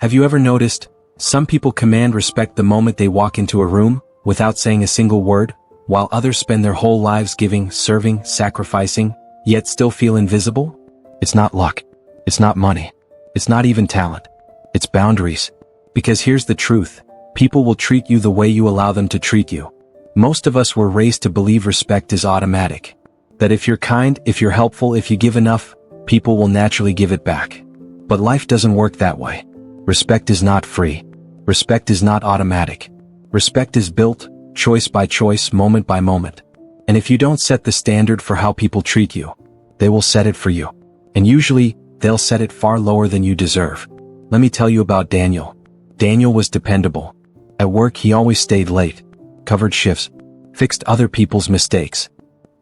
Have you ever noticed, some people command respect the moment they walk into a room, without saying a single word, while others spend their whole lives giving, serving, sacrificing, yet still feel invisible? It's not luck. It's not money. It's not even talent. It's boundaries. Because here's the truth. People will treat you the way you allow them to treat you. Most of us were raised to believe respect is automatic. That if you're kind, if you're helpful, if you give enough, people will naturally give it back. But life doesn't work that way. Respect is not free. Respect is not automatic. Respect is built, choice by choice, moment by moment. And if you don't set the standard for how people treat you, they will set it for you. And usually, they'll set it far lower than you deserve. Let me tell you about Daniel. Daniel was dependable. At work, he always stayed late, covered shifts, fixed other people's mistakes.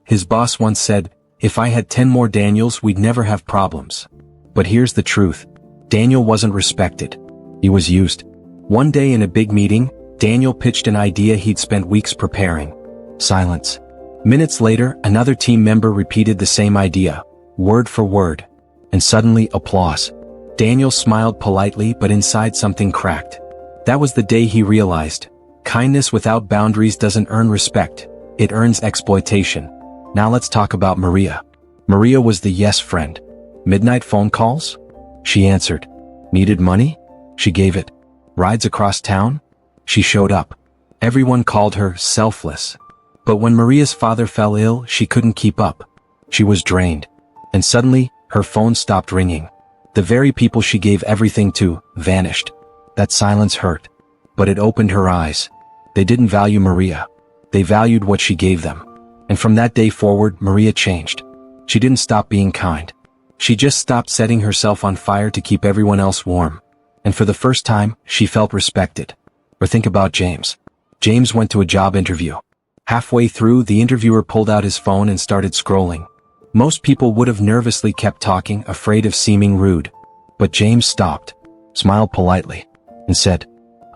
His boss once said, "If I had 10 more Daniels, we'd never have problems." But here's the truth. Daniel wasn't respected. He was used. One day in a big meeting, Daniel pitched an idea he'd spent weeks preparing. Silence. Minutes later, another team member repeated the same idea, word for word. And suddenly, applause. Daniel smiled politely, but inside something cracked. That was the day he realized, kindness without boundaries doesn't earn respect, it earns exploitation. Now let's talk about Maria. Maria was the yes friend. Midnight phone calls? She answered. Needed money? She gave it. Rides across town? She showed up. Everyone called her selfless. But when Maria's father fell ill, she couldn't keep up. She was drained. And suddenly, her phone stopped ringing. The very people she gave everything to vanished. That silence hurt. But it opened her eyes. They didn't value Maria. They valued what she gave them. And from that day forward, Maria changed. She didn't stop being kind. She just stopped setting herself on fire to keep everyone else warm. And for the first time, she felt respected. Or think about James. James went to a job interview. Halfway through, the interviewer pulled out his phone and started scrolling. Most people would have nervously kept talking, afraid of seeming rude. But James stopped, smiled politely, and said,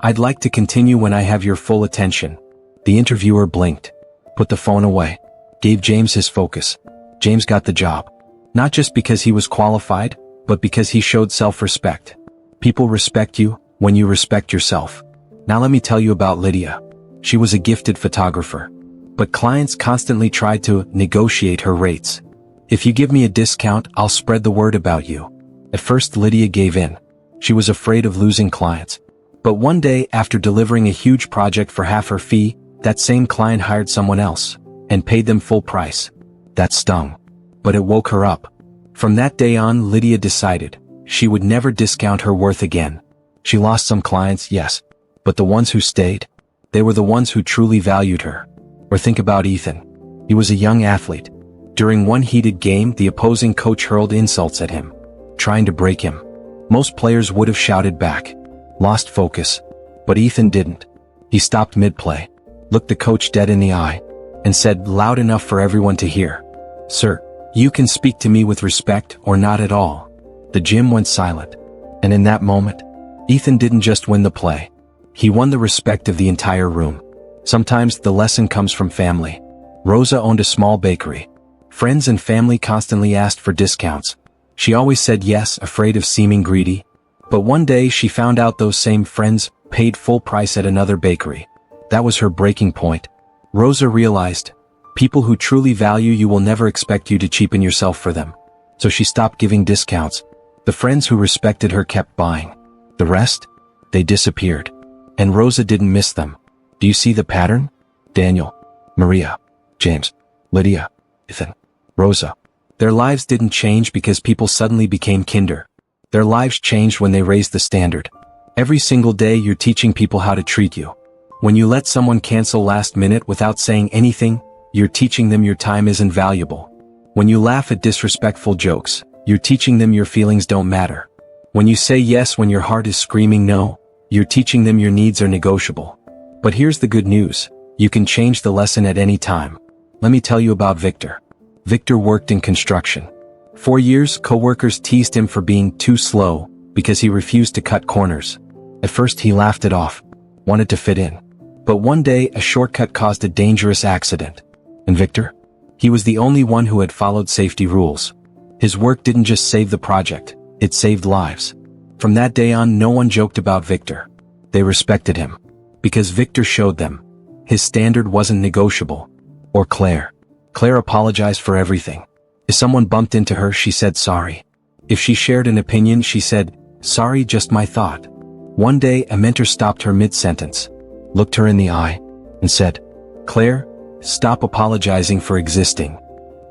"I'd like to continue when I have your full attention." The interviewer blinked, put the phone away, gave James his focus. James got the job. Not just because he was qualified, but because he showed self-respect. People respect you when you respect yourself. Now let me tell you about Lydia. She was a gifted photographer. But clients constantly tried to negotiate her rates. "If you give me a discount, I'll spread the word about you." At first, Lydia gave in. She was afraid of losing clients. But one day, after delivering a huge project for half her fee, that same client hired someone else and paid them full price. That stung. But it woke her up. From that day on, Lydia decided she would never discount her worth again. She lost some clients, yes. But the ones who stayed, they were the ones who truly valued her. Or think about Ethan. He was a young athlete. During one heated game, the opposing coach hurled insults at him, trying to break him. Most players would have shouted back, lost focus. But Ethan didn't. He stopped mid-play, looked the coach dead in the eye, and said loud enough for everyone to hear, "Sir, you can speak to me with respect or not at all." The gym went silent. And in that moment, Ethan didn't just win the play. He won the respect of the entire room. Sometimes the lesson comes from family. Rosa owned a small bakery. Friends and family constantly asked for discounts. She always said yes, afraid of seeming greedy. But one day she found out those same friends paid full price at another bakery. That was her breaking point. Rosa realized, people who truly value you will never expect you to cheapen yourself for them. So she stopped giving discounts. The friends who respected her kept buying. The rest? They disappeared. And Rosa didn't miss them. Do you see the pattern? Daniel, Maria, James, Lydia, Ethan, Rosa. Their lives didn't change because people suddenly became kinder. Their lives changed when they raised the standard. Every single day you're teaching people how to treat you. When you let someone cancel last minute without saying anything, you're teaching them your time isn't valuable. When you laugh at disrespectful jokes, you're teaching them your feelings don't matter. When you say yes when your heart is screaming no, you're teaching them your needs are negotiable. But here's the good news. You can change the lesson at any time. Let me tell you about Victor. Victor worked in construction. For years, coworkers teased him for being too slow because he refused to cut corners. At first he laughed it off, wanted to fit in. But one day a shortcut caused a dangerous accident. And Victor? He was the only one who had followed safety rules. His work didn't just save the project, it saved lives. From that day on, no one joked about Victor. They respected him. Because Victor showed them. His standard wasn't negotiable. Or Claire. Claire apologized for everything. If someone bumped into her, she said sorry. If she shared an opinion, she said, "Sorry, just my thought." One day, a mentor stopped her mid-sentence, looked her in the eye, and said, "Claire, stop apologizing for existing."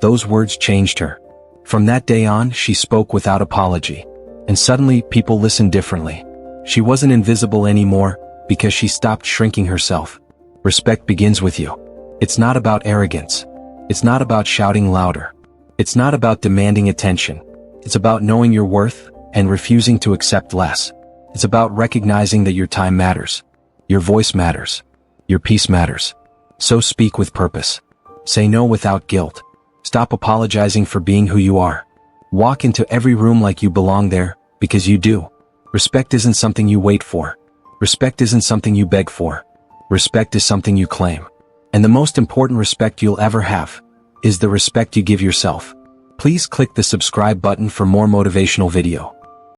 Those words changed her. From that day on, she spoke without apology. And suddenly, people listened differently. She wasn't invisible anymore, because she stopped shrinking herself. Respect begins with you. It's not about arrogance. It's not about shouting louder. It's not about demanding attention. It's about knowing your worth and refusing to accept less. It's about recognizing that your time matters. Your voice matters. Your peace matters. So speak with purpose. Say no without guilt. Stop apologizing for being who you are. Walk into every room like you belong there, because you do. Respect isn't something you wait for. Respect isn't something you beg for. Respect is something you claim. And the most important respect you'll ever have is the respect you give yourself. Please click the subscribe button for more motivational video.